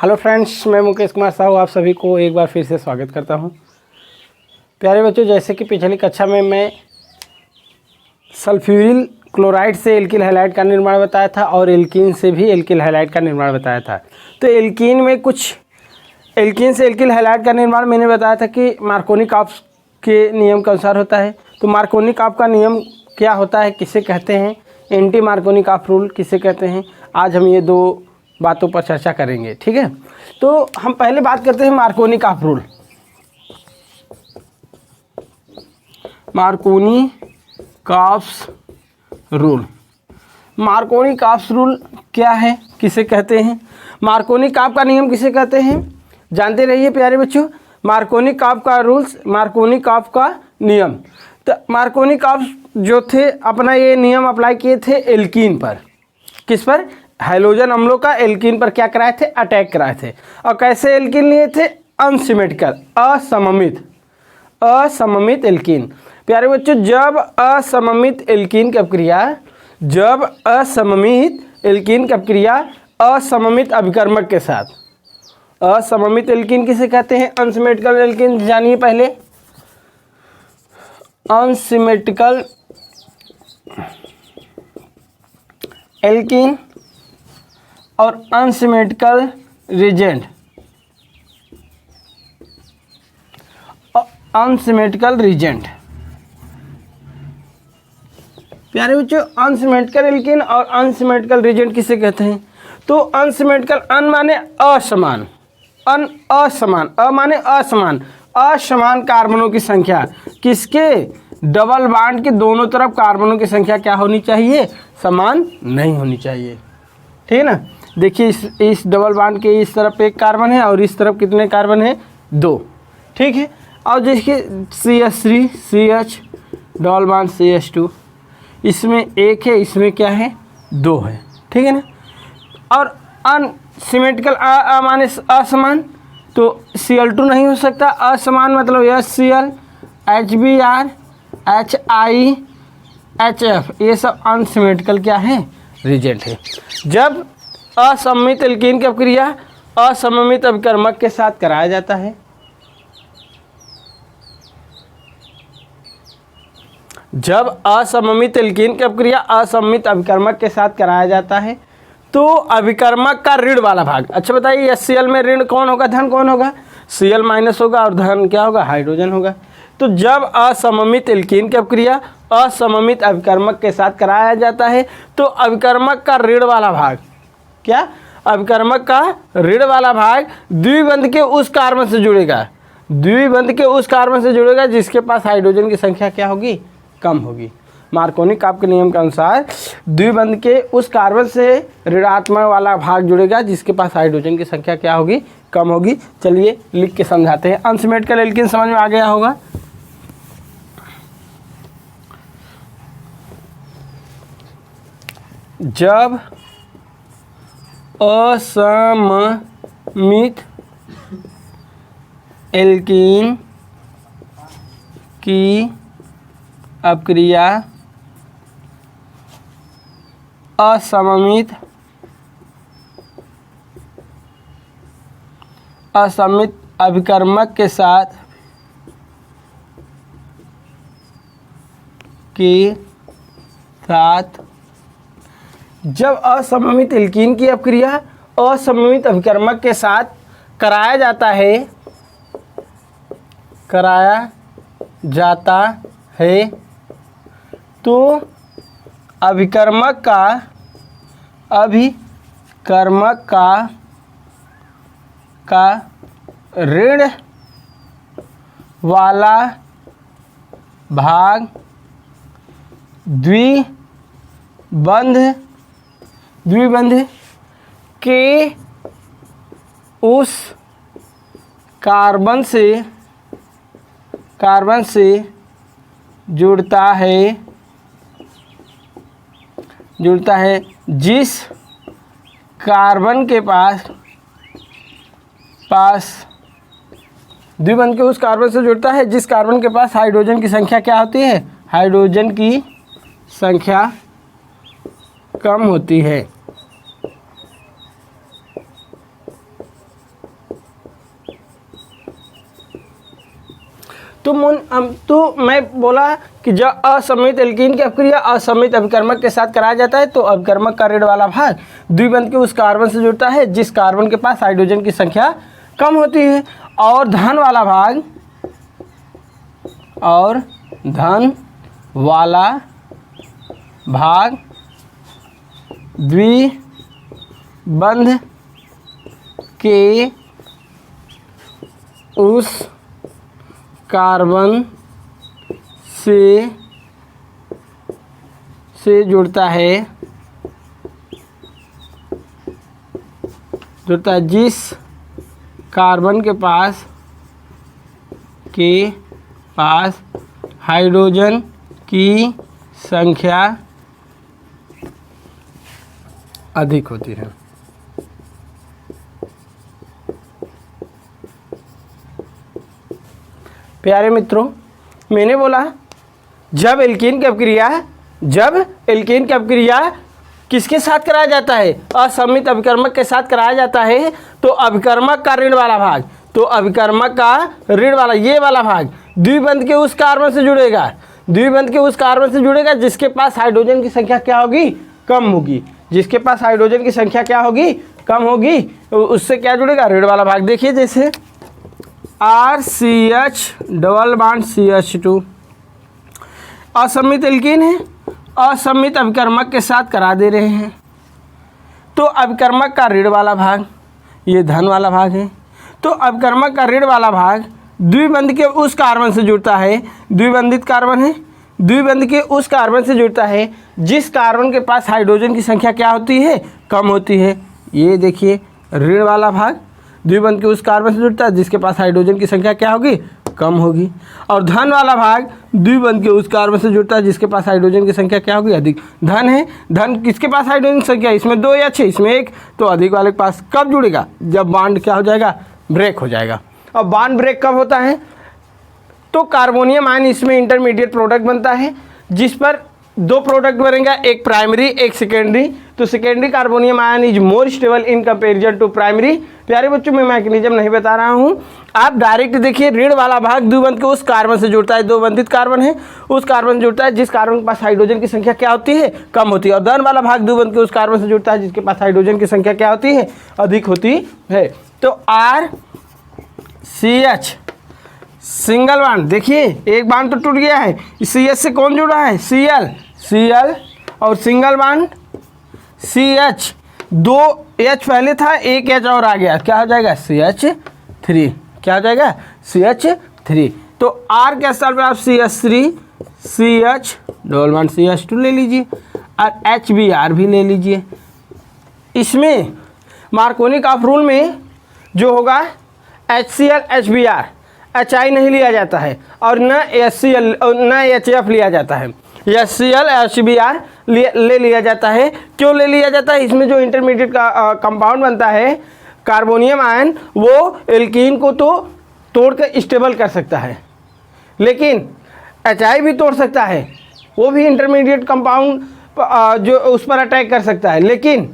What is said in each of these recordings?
Hello friends, मैं मुकेश कुमार साहू आप सभी को एक बार फिर से स्वागत करता हूं। प्यारे बच्चों, जैसे कि पिछली कक्षा में मैं सल्फ्यूरिल क्लोराइड से एल्किल हैलाइड का निर्माण बताया था और एल्कीन से भी एल्किल हैलाइड का निर्माण बताया था। तो एल्कीन में कुछ एल्कीन से एल्किल हैलाइड का निर्माण मैंने बताया था कि मार्कोनी-काप्स के नियम के अनुसार होता है। तो मार्कोनी-काप्स का नियम क्या होता है, किसे कहते हैं, एंटी मार्कोनी-काप्स रूल किसे कहते हैं, आज हम ये दो बातों पर चर्चा करेंगे। ठीक है, तो हम पहले बात करते हैं मार्कोनी-काप्स रूल। मार्कोनी-काप्स रूल, मार्कोनी-काप्स रूल क्या है, किसे कहते हैं, मार्कोनी-काप्स का नियम किसे कहते हैं, जानते रहिए प्यारे बच्चों। मार्कोनी-काप्स का रूल्स, मार्कोनी-काप्स का नियम। तो मार्कोनी-काप्स जो थे अपना ये नियम अप्लाई किए थे एल्कीन पर। किस पर? हाइड्रोजन अम्लों का एल्कीन पर क्या कराए थे, अटैक कराए थे। और कैसे एल्कीन लिए थे? अनसिमेट्रिकल, असममित एल्कीन। प्यारे बच्चों, जब असममित एल्कीन की अपक्रिया, जब असममित एल्कीन की अपक्रिया असममित अभिकर्मक के साथ, असममित एल्कीन किसे कहते हैं? अनसिमेट्रिकल एल्कीन जानिए पहले। अनसिमेट्रिकल एल्कीन और अनसिमेट्रिकल रिजेंट, अनसिमेट्रिकल रिजेंट। प्यारे बच्चों, अनसिमेट्रिकल एल्कीन और अनसिमेट्रिकल रिजेंट किसे कहते हैं? तो अनसिमेट्रिकल, अन माने असमान, असमान, अ माने असमान, असमान कार्बनों की संख्या, किसके? डबल बॉन्ड के दोनों तरफ कार्बनों की संख्या क्या होनी चाहिए? समान नहीं होनी चाहिए। ठीक है ना। देखिए इस डबल बॉन्ड के इस तरफ एक कार्बन है और इस तरफ कितने कार्बन है? 2। ठीक है। और देखिए CH3 CH double bond CH2, इसमें एक है, इसमें क्या है? 2 है। ठीक है ना। और अनसिमेट्रिकल, माने असमान, तो Cl2 नहीं हो सकता। असमान मतलब HCl HBr HI HF, ये सब अनसिमेट्रिकल क्या है? रिजेंट है। जब असममित एल्कीन की अपक्रिया असममित अभिकर्मक के साथ कराया जाता है, जब असममित एल्कीन की अपक्रिया असममित अभिकर्मक के साथ कराया जाता है तो अभिकर्मक का ऋण वाला भाग, अच्छा बताइए HCl में ऋण कौन होगा, धन कौन होगा? Cl माइनस होगा और धन क्या होगा? हाइड्रोजन होगा। तो जब असममित एल्कीन की अपक्रिया असममित अभिकर्मक के साथ कराया जाता है तो अभिकर्मक का ऋण वाला भाग क्या? अभिकर्मक का ऋण वाला भाग द्विबंध के उस कार्बन से जुड़ेगा, द्विबंध के उस कार्बन से जुड़ेगा जिसके पास हाइड्रोजन की संख्या क्या होगी? कम होगी। मार्कोनी-काप्स के नियम के अनुसार द्विबंध के उस कार्बन से ऋणात्मक वाला भाग जुड़ेगा जिसके पास हाइड्रोजन की संख्या क्या होगी? कम होगी। चलिए लिख के समझाते हैं। अनसिमेट्रिकल एल्कीन समझ में आ गया होगा। जब असममित एल्कीन की अपक्रिया असममित अभिकर्मक के साथ जब असममित एल्कीन की अपक्रिया असममित अभिकर्मक के साथ कराया जाता है तो अभिकर्मक का ऋण वाला भाग द्विबंध के उस कार्बन से जुड़ता है जिस कार्बन के पास द्विबंध के उस कार्बन से जुड़ता है जिस कार्बन के पास हाइड्रोजन की संख्या क्या होती है? हाइड्रोजन की संख्या कम होती है। तो मैं बोला कि जब असममित एल्कीन की अपक्रिया असममित अभिकर्मक के साथ कराया जाता है तो अभिकर्मक का ऋण वाला भाग द्विबंध के उस कार्बन से जुड़ता है जिस कार्बन के पास हाइड्रोजन की संख्या कम होती है, और धन वाला भाग द्विबंध के उस कार्बन से जुड़ता है जिस कार्बन के पास हाइड्रोजन की संख्या अधिक होती है। प्यारे मित्रों, मैंने बोला जब एल्कीन की अपक्रिया किसके साथ कराया जाता है, असममित अभिकर्मक के साथ कराया जाता है, तो अभिकर्मक का ऋण वाला भाग, ये वाला भाग द्विबंध के उस कार्बन से जुड़ेगा जिसके पास हाइड्रोजन की संख्या क्या होगी, कम होगी। जिसके पास हाइड्रोजन की संख्या क्या होगी, कम होगी, उससे क्या जुड़ेगा, ऋण वाला भाग। देखिए जैसे RCH डबल बॉन्ड CH2 असममित एल्कीन है, असममित अभिकर्मक के साथ करा दे रहे हैं, तो अभिकर्मक का ऋण वाला भाग ये धन वाला भाग है, तो अभिकर्मक का ऋण वाला भाग द्विबंध के उस कार्बन से जुड़ता है, द्विबंधित कार्बन है, द्विबंध के उस कार्बन से जुड़ता है जिस कार्बन के पास हाइड्रोजन की संख्या क्या होती है, कम होती है। ये देखिए ऋण वाला भाग द्विबंध के उस कार्बन से जुड़ता है जिसके पास हाइड्रोजन की संख्या क्या होगी, कम होगी, और धन वाला भाग द्विबंध के उस कार्बन से जुड़ता है जिसके पास हाइड्रोजन की संख्या क्या होगी, अधिक। धन है, धन किसके पास हाइड्रोजन की संख्या, इसमें 2 या 6, इसमें 1, तो अधिक वाले के पास कब जुड़ेगा, जब बॉन्ड क्या हो जाएगा, ब्रेक हो जाएगा। और बॉन्ड ब्रेक कब होता है, तो कार्बोनियम आयन इसमें इंटरमीडिएट प्रोडक्ट बनता है जिस पर 2 प्रोडक्ट बनेगा, एक प्राइमरी एक सेकेंडरी। तो secondary carbonium ion is more stable in comparison to primary. प्यारे बच्चों, मैं मैकेनिज्म नहीं बता रहा हूँ, आप डायरेक्ट देखिए। ऋण वाला भाग द्विबंध के उस कार्बन से जुड़ता है, 2 बंधित कार्बन है, उस कार्बन से जुड़ता है जिस कार्बन के पास हाइड्रोजन की संख्या क्या होती है, कम होती है, और धन वाला भाग द्विबंध के उस कार्बन से जुड़ता है जिसके पास हाइड्रोजन की संख्या क्या होती है, अधिक होती है। तो RCH सिंगल बॉन्ड, देखिए एक बॉन्ड तो टूट गया है, CH से कौन जुड़ा है, Cl, और सिंगल बॉन्ड CH, 2 H पहले था, एक H और आ गया, क्या हो जाएगा, CH3, क्या हो जाएगा, CH3। तो R के स्थान पर आप CH3 CH double bond CH2 ले लीजिए और HBr भी ले लीजिए। इसमें मार्कोनी ऑफ रूल में जो होगा HCl HBr, HI नहीं लिया जाता है और न HCl न HF लिया जाता है, HCl HBr ले लिया जाता है। क्यों ले लिया जाता है, इसमें जो इंटरमीडिएट का कंपाउंड बनता है कार्बोनियम आयन, वो एल्कीन को तो तोड़कर स्टेबल कर सकता है, लेकिन HI भी तोड़ सकता है, वो भी इंटरमीडिएट कंपाउंड जो उस पर अटैक कर सकता है, लेकिन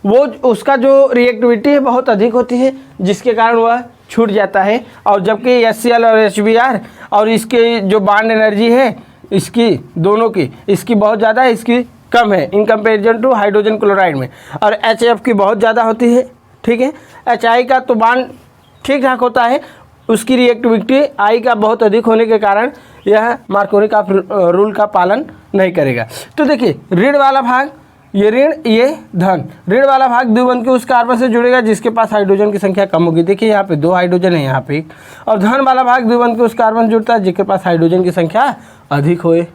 वो उसका जो रिएक्टिविटी है बहुत अधिक होती है जिसके कारण वह छूट जाता है। और जबकि HCl और HBr और इसके जो बॉन्ड एनर्जी है इसकी दोनों की, इसकी बहुत ज़्यादा है, इसकी कम है in comparison to hydrogen chloride में, और HF की बहुत ज़्यादा होती है। ठीक है, HI का तो बॉन्ड ठीक ठाक होता है, उसकी रिएक्टिविटी I का बहुत अधिक होने के कारण यह मार्कोनी का रूल का पालन नहीं करेगा। तो देखिए ऋण वाला भाग, ये ऋण ये धन, ऋण वाला भाग द्विबंध के उस कार्बन से जुड़ेगा जिसके पास हाइड्रोजन की संख्या कम होगी। देखिए यहाँ पे 2 हाइड्रोजन है, यहाँ पे 1, और धन वाला भाग द्विबंध के उस कार्बन से जुड़ता है जिसके पास हाइड्रोजन की संख्या अधिक होए,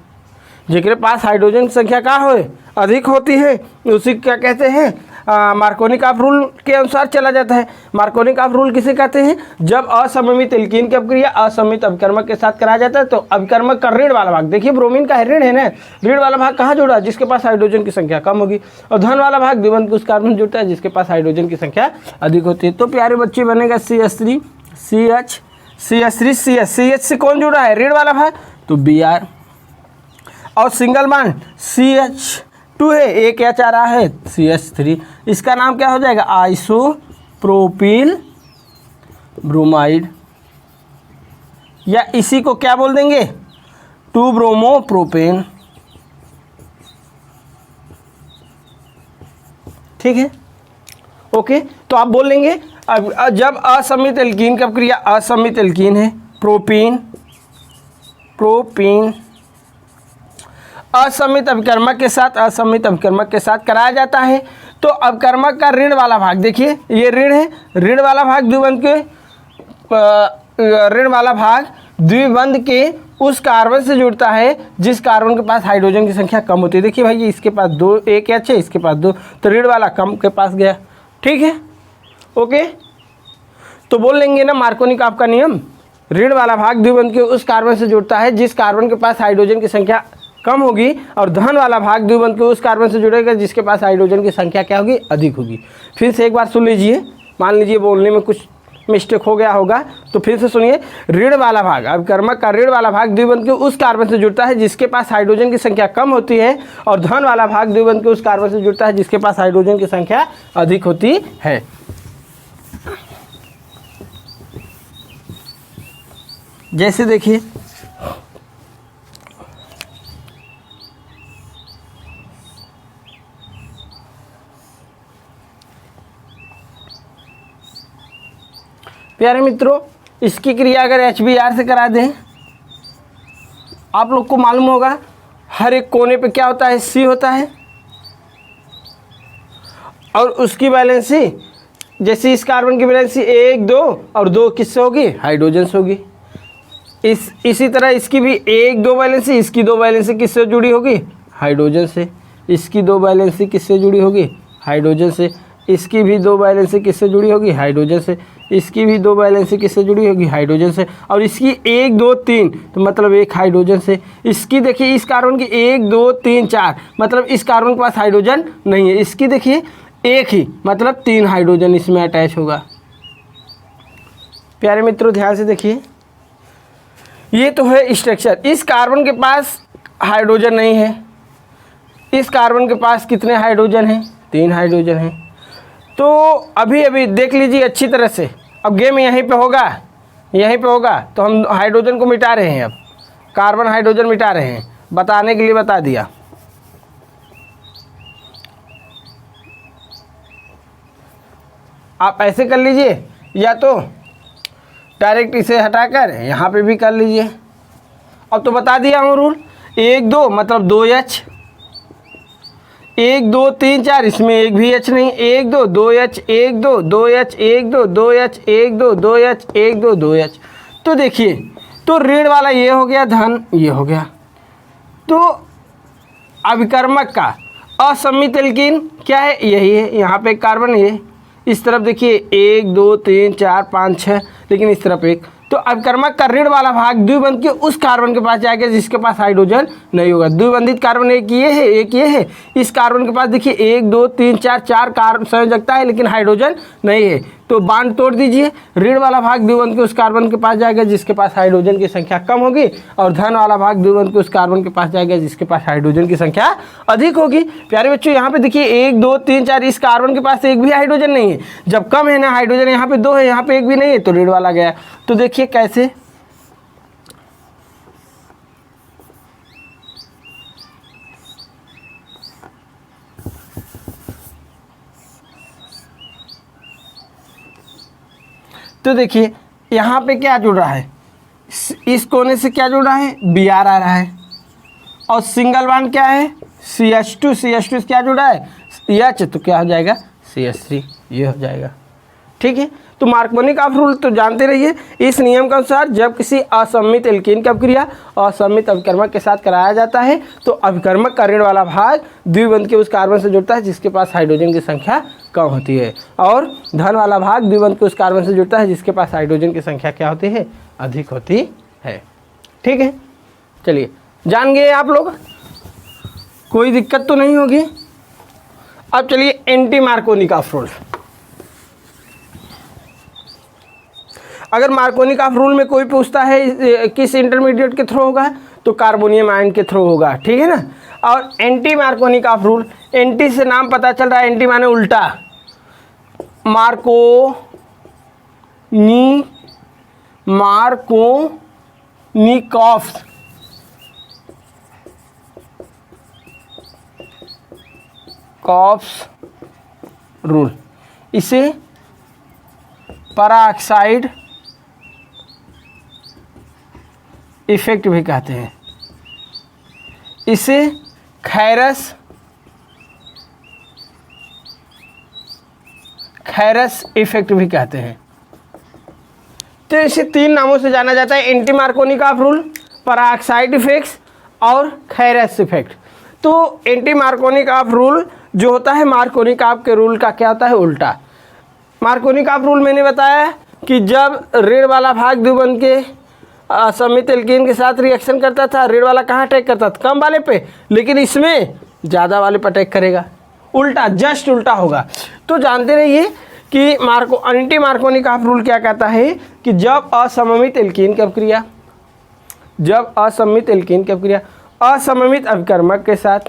जिसके पास हाइड्रोजन की संख्या क्या होए, अधिक होती है, उसी क्या कहते हैं, मार्कोनी ऑफ रूल के अनुसार चला जाता है। मार्कोनी ऑफ रूल किसे कहते हैं, जब असममित एल्कीन की अपक्रिया असममित अभिकर्मक के साथ कराया जाता है तो अभिकर्मक का ऋण वाला भाग, देखिए ब्रोमीन का ऋण है ना, ऋण वाला भाग कहाँ जुड़ा, जिसके पास हाइड्रोजन की संख्या कम होगी, और धन वाला भाग द्विबंध के उस कार्बन जुड़ता है जिसके पास हाइड्रोजन की संख्या अधिक होती है। तो प्यारे बच्चे बनेगा CH3 CH CH3 CH, CH से कौन जुड़ा है, ऋण वाला भाग, तो Br, और सिंगल बॉन्ड CH2 है, एक H आ रहा है CH3, इसका नाम क्या हो जाएगा, आइसोप्रोपिल ब्रोमाइड। या इसी को क्या बोल देंगे, 2 ब्रोमो प्रोपेन। ठीक है, ओके। तो आप बोल लेंगे अब जब असमित एल्कीन की क्रिया असमित एल्कीन है, प्रोपीन असमित अभिकर्मक के साथ कराया जाता है, तो अभिकर्मक का ऋण वाला भाग, देखिए ये ऋण है, ऋण वाला भाग द्विबंध के उस कार्बन से जुड़ता है जिस कार्बन के पास हाइड्रोजन की संख्या कम होती है। देखिए भाई इसके पास 2 एक H है, इसके पास 2, तो ऋण वाला कम के पास गया। ठीक है, ओके। तो बोल लेंगे ना मार्कोनी आपका नियम, ऋण वाला भाग द्विबंध के उस कार्बन से जुड़ता है जिस कार्बन के पास हाइड्रोजन की संख्या कम होगी, और धन वाला भाग द्विबंध के उस कार्बन से जुड़ेगा जिसके पास हाइड्रोजन की संख्या क्या होगी, अधिक होगी। फिर से एक बार सुन लीजिए, मान लीजिए बोलने में कुछ मिस्टेक हो गया होगा, तो फिर से सुनिए। ऋण वाला भाग, अभिकर्मक का ऋण वाला भाग द्विबंध के उस कार्बन से जुड़ता है जिसके पास हाइड्रोजन की संख्या कम होती है, और धन वाला भाग द्विबंध के उस कार्बन से जुड़ता है जिसके पास हाइड्रोजन की संख्या अधिक होती है। जैसे देखिए प्यारे मित्रों, इसकी क्रिया अगर HBr से करा दें, आप लोग को मालूम होगा हर एक कोने पे क्या होता है, C होता है, और उसकी वैलेंसी, जैसे इस कार्बन की वैलेंसी 1 2 और 2 किससे होगी, हाइड्रोजन से होगी। इसी तरह इसकी भी 1 2 वैलेंसी, इसकी 2 वैलेंसी किससे जुड़ी होगी, हाइड्रोजन से। इसकी 2 वैलेंसी किससे जुड़ी होगी, हाइड्रोजन से। इसकी भी 2 वैलेंसी किससे जुड़ी होगी, हाइड्रोजन से। इसकी भी 2 वैलेंसी किससे जुड़ी होगी, हाइड्रोजन से। और इसकी 1 2 3 तो मतलब 1 हाइड्रोजन से। इसकी देखिए इस कार्बन की 1 2 3 4 मतलब इस कार्बन के पास हाइड्रोजन नहीं है। इसकी देखिए 1 ही मतलब 3 हाइड्रोजन इसमें अटैच होगा। प्यारे मित्रों ध्यान से देखिए, ये तो है स्ट्रक्चर। इस कार्बन के पास हाइड्रोजन नहीं है, इस कार्बन के पास कितने हाइड्रोजन हैं, 3 हाइड्रोजन हैं। तो अभी देख लीजिए अच्छी तरह से, अब गेम यहीं पे होगा, तो हम हाइड्रोजन को मिटा रहे हैं, अब कार्बन हाइड्रोजन मिटा रहे हैं, बताने के लिए बता दिया। आप ऐसे कर लीजिए, या तो डायरेक्ट इसे हटाकर यहाँ पे भी कर लीजिए। अब तो बता दिया हूँ रूल, 1 2 मतलब 2H, 1 2 3 4 इसमें एक भी H नहीं, 1 2 2H 1 2 2H 1 2 2H 1 2 2H 1 2 2H। तो देखिए, तो ऋण वाला ये हो गया, धन ये हो गया। तो अभिकर्मक का असमित एल्कीन क्या है, यही है, यहाँ पे एक कार्बन है, इस तरफ देखिए 1 2 3 4 5 6, लेकिन इस तरफ 1। तो अभिकर्मक का ऋण वाला भाग द्विबंध के उस कार्बन के पास जाएगा जिसके पास हाइड्रोजन नहीं होगा। द्विबंधित कार्बन एक ये है, इस कार्बन के पास देखिए 1 2 3 4 कार्बन संयोजकता है लेकिन हाइड्रोजन नहीं है। तो बांड तोड़ दीजिए, ऋण वाला भाग द्विबंध के उस कार्बन के पास जाएगा जिसके पास हाइड्रोजन की संख्या कम होगी, और धन वाला भाग द्विबंध के उस कार्बन के पास जाएगा जिसके पास हाइड्रोजन की संख्या अधिक होगी। प्यारे बच्चों यहाँ पे देखिए 1 2 3 4 इस कार्बन के पास एक भी हाइड्रोजन नहीं है। जब कम है ना हाइड्रोजन, यहाँ पे 2 है, यहाँ पे एक भी नहीं है, तो ऋण वाला गया। तो देखिए कैसे, तो देखिए यहाँ पे क्या जुड़ रहा है, इस कोने से क्या जुड़ रहा है, Br आ रहा है, और सिंगल बॉन्ड क्या है, CH2 से क्या जुड़ा है, H, तो क्या हो जाएगा CH3, ये हो जाएगा। ठीक है, तो मार्कोनी का रूल तो जानते रहिए। इस नियम के अनुसार जब किसी असमित एल्कीन की अपक्रिया असमित अभिकर्मक के साथ कराया जाता है तो अभिकर्मक का ऋण वाला भाग द्विबंध के उस कार्बन से जुड़ता है जिसके पास हाइड्रोजन की संख्या कम होती है, और धन वाला भाग द्विबंध के उस कार्बन से जुड़ता है जिसके पास हाइड्रोजन की संख्या क्या होती है, अधिक होती है। ठीक है, चलिए जान गए आप लोग, कोई दिक्कत तो नहीं होगी। अब चलिए एंटी मार्कोनिकॉफ रूल। अगर मार्कोनिकॉफ रूल में कोई पूछता है किस इंटरमीडिएट के थ्रू होगा, तो कार्बोनियम आयन के थ्रू होगा, ठीक है ना। और एंटी मार्कोनिकॉफ रूल, एंटी से नाम पता चल रहा है, एंटी माने उल्टा, मार्को कॉफ्स रूल, इसे पराऑक्साइड इफेक्ट भी कहते हैं, इसे खैरस इफेक्ट भी कहते हैं। तो इसे 3 नामों से जाना जाता है, एंटी मार्कोनिकॉफ रूल, पराऑक्साइड इफेक्ट्स और खैरस इफेक्ट। तो एंटी मार्कोनिकॉफ रूल जो होता है, मार्कोनिकॉफ के रूल का क्या होता है, उल्टा। मार्कोनिकॉफ रूल मैंने बताया कि जब ऋण वाला भाग द्विबंध के असमित एल्कीन के साथ रिएक्शन करता था, ऋण वाला कहाँ अटैक करता था, कम वाले पे, लेकिन इसमें ज़्यादा वाले पे अटैक करेगा, उल्टा, जस्ट उल्टा होगा। तो जानते रहिए कि एंटी मार्कोनिकॉफ रूल क्या कहता है कि जब असममित एल्कीन की अपक्रिया, असममित अभिकर्मक के साथ,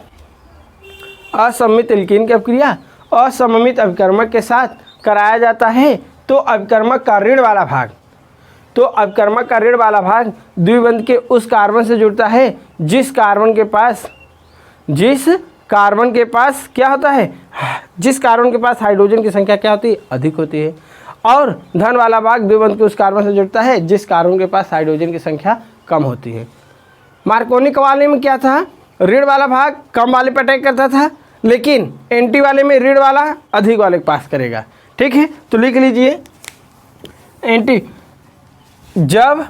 असममित एल्कीन की अपक्रिया असममित अभिकर्मक के साथ कराया जाता है, तो अभिकर्मक का ऋण वाला भाग द्विबंध के उस कार्बन से जुड़ता है जिस कार्बन के पास क्या होता है, जिस कार्बन के पास हाइड्रोजन की संख्या क्या होती है, अधिक होती है, और धन वाला भाग द्विबंध के उस कार्बन से जुड़ता है जिस कार्बन के पास हाइड्रोजन की संख्या कम होती है। मार्कोनिक वाले में क्या था, ऋण वाला भाग कम वाले पर अटैक करता था, लेकिन एंटी वाले में ऋण वाला अधिक वाले के पास करेगा। ठीक है, तो लिख लीजिए, एंटी जब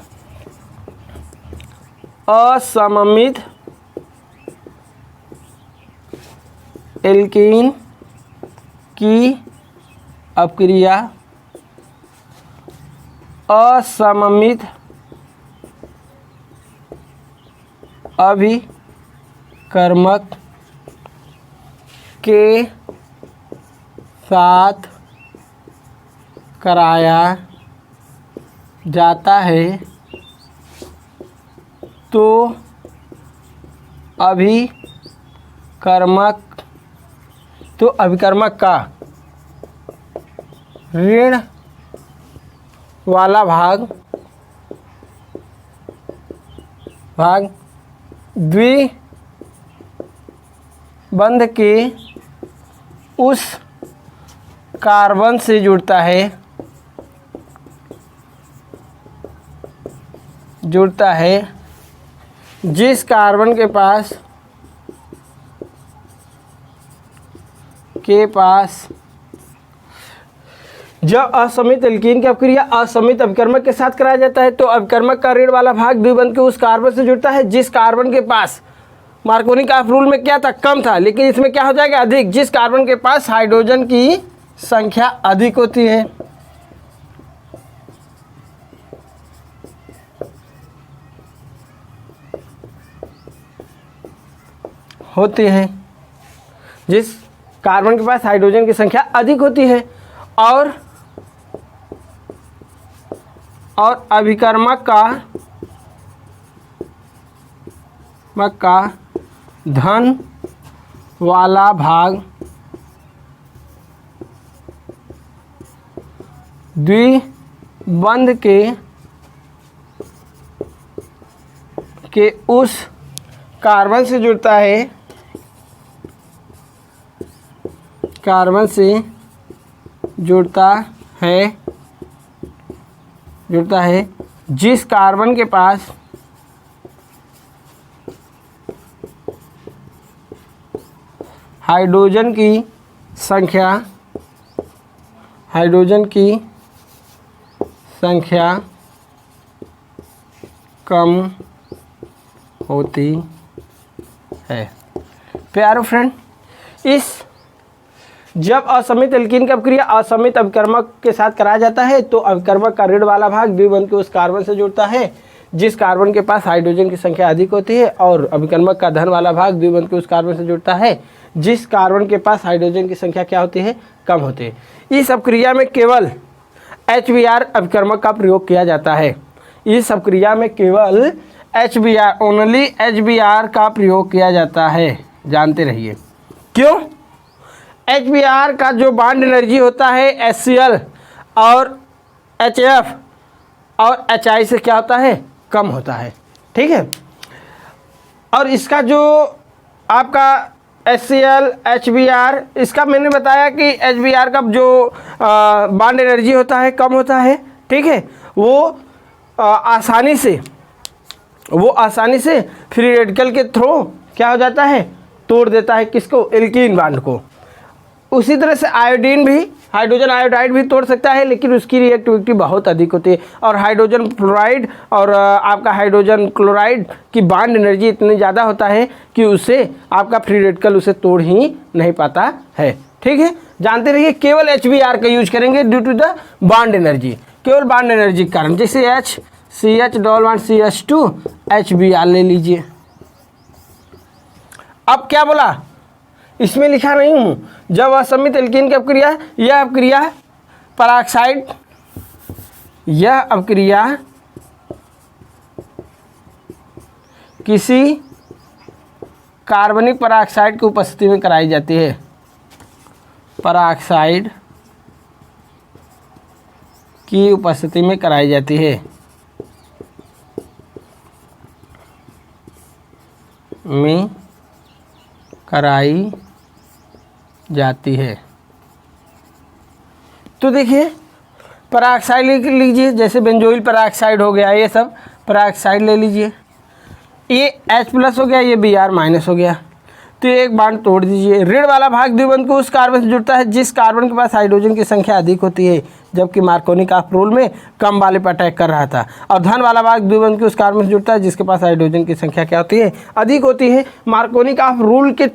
असममित एल्कीन की अपक्रिया असममित अभिकर्मक के साथ कराया जाता है, तो अभिकर्मक का ऋण वाला भाग द्विबंध के उस कार्बन से जुड़ता है जिस कार्बन के पास जब असममित एल्कीन की अपक्रिया असममित अभिकर्मक के साथ कराया जाता है, तो अभिकर्मक का ऋण वाला भाग द्विबंध के उस कार्बन से जुड़ता है जिस कार्बन के पास, मार्कोनिकॉफ रूल में क्या था, कम था, लेकिन इसमें क्या हो जाएगा, अधिक, जिस कार्बन के पास हाइड्रोजन की संख्या अधिक होती है, जिस कार्बन के पास हाइड्रोजन की संख्या अधिक होती है, और अभिकर्मक का धन वाला भाग द्विबंध के उस कार्बन से जुड़ता है जिस कार्बन के पास हाइड्रोजन की संख्या कम होती है। प्यारे फ्रेंड, जब असममित एल्कीन की अपक्रिया असममित अभिकर्मक के साथ कराया जाता है, तो अभिकर्मक का ऋण वाला भाग द्विबंध के उस कार्बन से जुड़ता है जिस कार्बन के पास हाइड्रोजन की संख्या अधिक होती है, और अभिकर्मक का धन वाला भाग द्विबंध के उस कार्बन से जुड़ता है जिस कार्बन के पास हाइड्रोजन की संख्या क्या होती है, कम होती है। इस अपक्रिया में केवल HBr अभिकर्मक का प्रयोग किया जाता है। इस अपक्रिया में केवल ओनली HBr का प्रयोग किया जाता है, जानते रहिए। क्यों? HBr का जो बॉन्ड एनर्जी होता है HCl और HF और HI से क्या होता है, कम होता है। ठीक है। और इसका जो आपका HCl HBr, इसका मैंने बताया कि HBr का जो बॉन्ड एनर्जी होता है कम होता है, ठीक है। वो आसानी से फ्री रेडिकल के थ्रू क्या हो जाता है, तोड़ देता है किसको, एल्कीन बॉन्ड को। उसी तरह से आयोडीन भी, हाइड्रोजन आयोडाइड भी तोड़ सकता है, लेकिन उसकी रिएक्टिविटी बहुत अधिक होती है। और हाइड्रोजन फ्लोराइड और आपका हाइड्रोजन क्लोराइड की बॉन्ड एनर्जी इतनी ज़्यादा होता है कि उससे आपका फ्री रेडिकल उसे तोड़ ही नहीं पाता है, ठीक है। जानते रहिए, केवल HBr का यूज करेंगे due to the bond energy, केवल बॉन्ड एनर्जी के कारण। जैसे CH double bond CH2 HBr ले लीजिए। अब क्या बोला, इसमें लिखा नहीं हूँ, जब असमित एल्कीन की अपक्रिया, यह अपक्रिया पराक्साइड, यह अपक्रिया किसी कार्बनिक पराक्साइड की उपस्थिति में कराई जाती है। पराक्साइड की उपस्थिति में कराई जाती है। में कराई जाती है। तो देखिए, पराक्साइड लिख लीजिए, जैसे बेंजोइल पराक्साइड हो गया, ये सब पराक्साइड ले लीजिए। ये H+ हो गया, ये Br- हो गया। तो ये एक बॉन्ड तोड़ दीजिए। ऋण वाला भाग द्विबंध को उस कार्बन से जुड़ता है जिस कार्बन के पास हाइड्रोजन की संख्या अधिक होती है, जबकि मार्कोनी ऑफ रूल में कम वाले पर अटैक कर रहा था। और धन वाला भाग द्विबंध को उस कार्बन से जुड़ता है जिसके पास हाइड्रोजन की संख्या क्या होती है, अधिक होती है। मार्कोनी ऑफ रूल के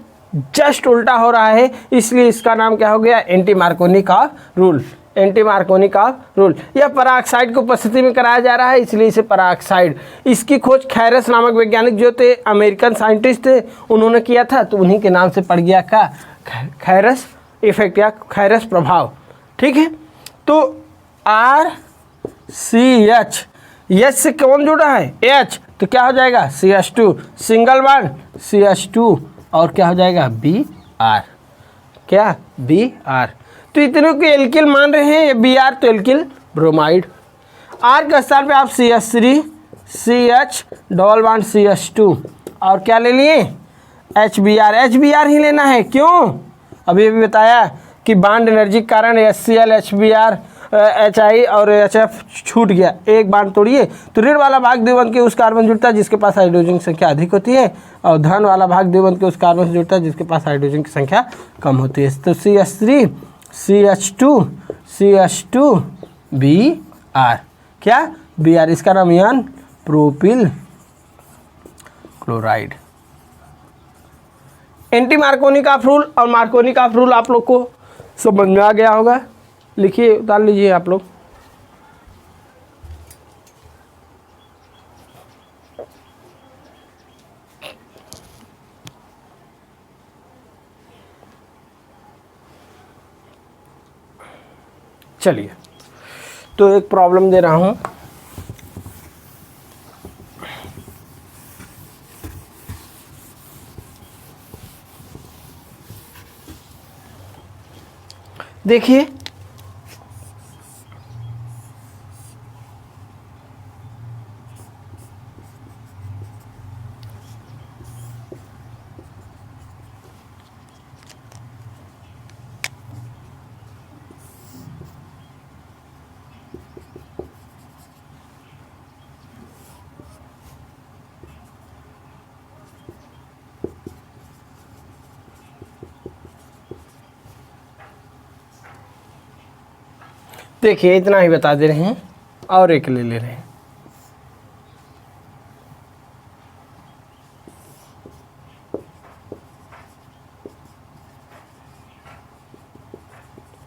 जस्ट उल्टा हो रहा है, इसलिए इसका नाम क्या हो गया, anti Markovnikov of rule. Anti Markovnikov of rule. यह पराक्साइड को उपस्थिति में कराया जा रहा है, इसलिए इसे पराक्साइड। इसकी खोज खैरस नामक वैज्ञानिक जो थे, अमेरिकन साइंटिस्ट थे, उन्होंने किया था, तो उन्हीं के नाम से पड़ गया का खैरस इफेक्ट या खैरस प्रभाव, ठीक है। तो RCH, H से कौन जुड़ा है, H, तो क्या हो जाएगा CH2, सिंगल बॉन्ड CH2, और क्या हो जाएगा Br, क्या Br। तो इतने को एल्किल मान रहे हैं, ये Br तो एल्किल ब्रोमाइड। R के स्थान पे आप CH3 CH double bond CH2 और क्या ले लिए HBr ही लेना है। क्यों, अभी बताया कि बॉन्ड एनर्जी के कारण HCl HBr HI और HF छूट गया, एक बॉन्ड तोड़िए। तो ऋण वाला भाग द्विबंध के उस कार्बन जुड़ता है जिसके पास हाइड्रोजन की संख्या अधिक होती है, और धन वाला भाग द्विबंध के उस कार्बन से जुड़ता है जिसके पास हाइड्रोजन की संख्या कम होती है। तो CH3 CH2 CH2 Br, क्या Br, इसका नाम यान propyl chloride. Anti Markovnikov of rule और मार्कोनिक ऑफ रूल आप लोग को समझ में आ गया होगा। लिखिए, उतार लीजिए आप लोग। चलिए, तो एक प्रॉब्लम दे रहा हूं। देखिए, देखिए इतना ही बता दे रहे हैं और एक ले ले रहे हैं।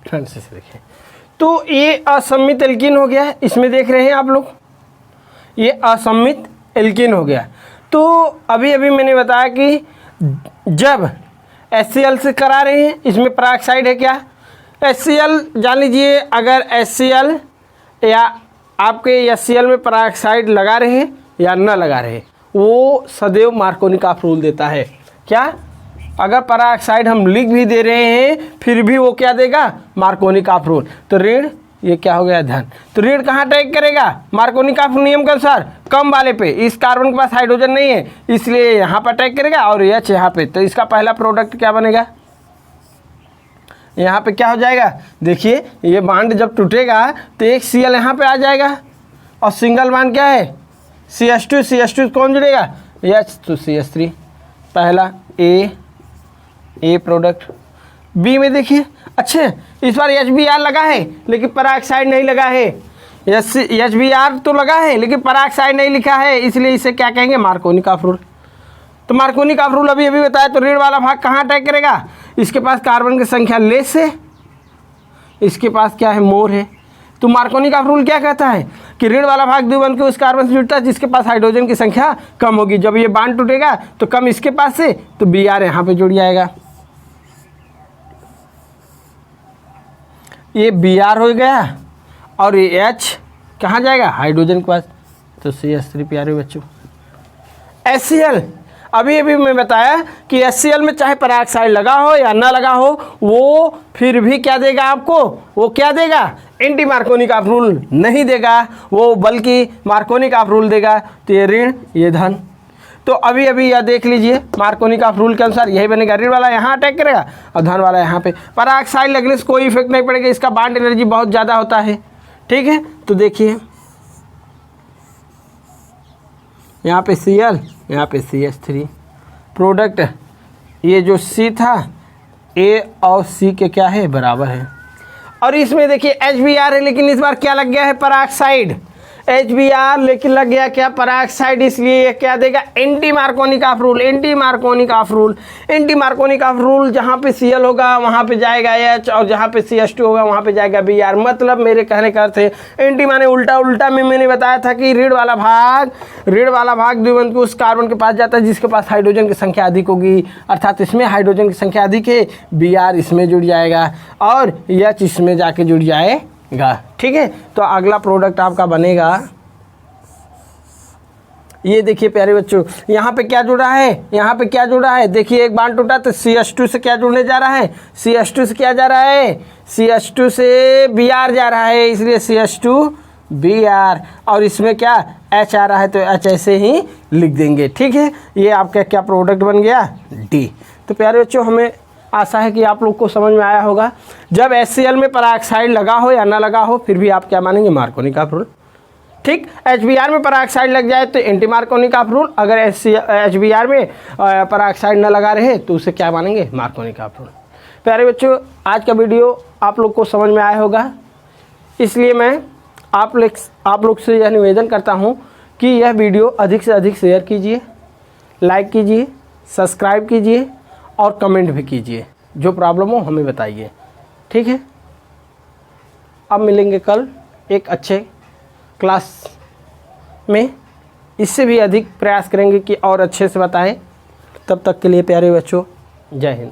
ध्यान से देखिए, तो ये असम्मित एल्कीन हो गया, इसमें देख रहे हैं आप लोग, ये असम्मित एल्कीन हो गया। तो अभी अभी मैंने बताया कि जब HCl से करा रहे हैं, इसमें पराक्साइड है क्या, HCl जान लीजिए। अगर HCl या आपके HCl में पराक्साइड लगा रहे हैं या न लगा रहे, वो सदैव मार्कोनिक ऑफ रूल देता है। क्या, अगर पराक्साइड हम लिख भी दे रहे हैं फिर भी वो क्या देगा, मार्कोनिक ऑफ रूल। तो ऋण ये क्या हो गया धन। तो ऋण कहाँ अटैक करेगा, मार्कोनी का नियम के अनुसार कम वाले पे। इस कार्बन के पास हाइड्रोजन नहीं है इसलिए यहाँ पर अटैक करेगा और H यहाँ पे। तो इसका पहला प्रोडक्ट क्या बनेगा, यहाँ पे क्या हो जाएगा, देखिए ये बांड जब टूटेगा तो एक Cl यहाँ पे आ जाएगा और सिंगल बांड क्या है CH2 कौन जुड़ेगा H तो CH3 पहला ए प्रोडक्ट। बी में देखिए अच्छे इस बार HBr लगा है लेकिन पराऑक्साइड नहीं लगा है। HBr तो लगा है लेकिन पराऑक्साइड नहीं लिखा है इसलिए इसे क्या कहेंगे, मार्कोनी का रूल। तो मार्कोनी का रूल अभी बताया। तो ऋण वाला भाग कहाँ अटैक करेगा, इसके पास कार्बन की संख्या लेस है, इसके पास क्या है मोर है। तो मार्कोनी का रूल क्या कहता है कि ऋण वाला भाग द्विबंध के उस कार्बन से जुड़ता है जिसके पास हाइड्रोजन की संख्या कम होगी। जब ये बांड टूटेगा तो कम इसके पास से तो Br यहाँ पे जुड़ जाएगा, ये Br हो गया और ये H कहाँ जाएगा हाइड्रोजन के पास तो CH3 प्यारे बच्चों। HCl अभी मैं बताया कि HCl में चाहे पराऑक्साइड लगा हो या ना लगा हो वो फिर भी क्या देगा आपको, वो क्या देगा, एंटी मार्कोनी का रूल नहीं देगा वो, बल्कि मार्कोनी का रूल देगा। तो ये ऋण ये धन। तो अभी यह देख लीजिए मार्कोनी का रूल के अनुसार यही बनेगा, ऋण वाला यहाँ अटैक करेगा और धन वाला यहाँ पे। पराऑक्साइड लगने से कोई इफेक्ट नहीं पड़ेगा, इसका बांड एनर्जी बहुत ज़्यादा होता है, ठीक है। तो देखिए यहाँ पे Cl यहाँ पे CH3 प्रोडक्ट, ये जो C था A और C के क्या है बराबर है। और इसमें देखिए HBr है लेकिन इस बार क्या लग गया है पराऑक्साइड, HBr लेकिन लग गया क्या पराऑक्साइड, इसलिए ये क्या देगा एंटी मार्कोनी का रूल। एंटी मार्कोनी का रूल जहाँ पे Cl होगा वहाँ पे जाएगा H और जहाँ पे CH2 होगा वहाँ पे जाएगा Br। मतलब मेरे कहने का अर्थ है एंटी माने उल्टा में मैंने बताया था कि ऋण वाला भाग द्विबंध के उस कार्बन के पास जाता है जिसके पास हाइड्रोजन की संख्या अधिक होगी, अर्थात इसमें हाइड्रोजन की संख्या अधिक है, Br इसमें जुड़ जाएगा और H इसमें जाके जुड़ जाएगा, ठीक है। तो अगला प्रोडक्ट आपका बनेगा, ये देखिए प्यारे बच्चों यहाँ पे क्या जुड़ा है, देखिए एक बांड टूटा तो CH2 से क्या जुड़ने जा रहा है, CH2 से क्या जा रहा है, CH2 से Br जा रहा है इसलिए CH2 Br और इसमें क्या H आ रहा है तो H ऐसे ही लिख देंगे, ठीक है। ये आपका क्या प्रोडक्ट बन गया D। तो प्यारे बच्चों हमें आशा है कि आप लोग को समझ में आया होगा। जब HCl में पराऑक्साइड लगा हो या ना लगा हो फिर भी आप क्या मानेंगे, मार्कोनी का रूल, ठीक। HBr में पराऑक्साइड लग जाए तो एंटी मार्कोनी का रूल, अगर HBr में पराऑक्साइड ना लगा रहे तो उसे क्या मानेंगे, मार्कोनी का रूल। प्यारे बच्चों आज का वीडियो आप लोग को समझ में आया होगा, इसलिए मैं आप लोग से यह निवेदन करता हूँ कि यह वीडियो अधिक से अधिक शेयर कीजिए, लाइक कीजिए, सब्सक्राइब कीजिए और कमेंट भी कीजिए। जो प्रॉब्लम हो हमें बताइए, ठीक है। अब मिलेंगे कल एक अच्छे क्लास में, इससे भी अधिक प्रयास करेंगे कि और अच्छे से बताएं। तब तक के लिए प्यारे बच्चों जय हिंद।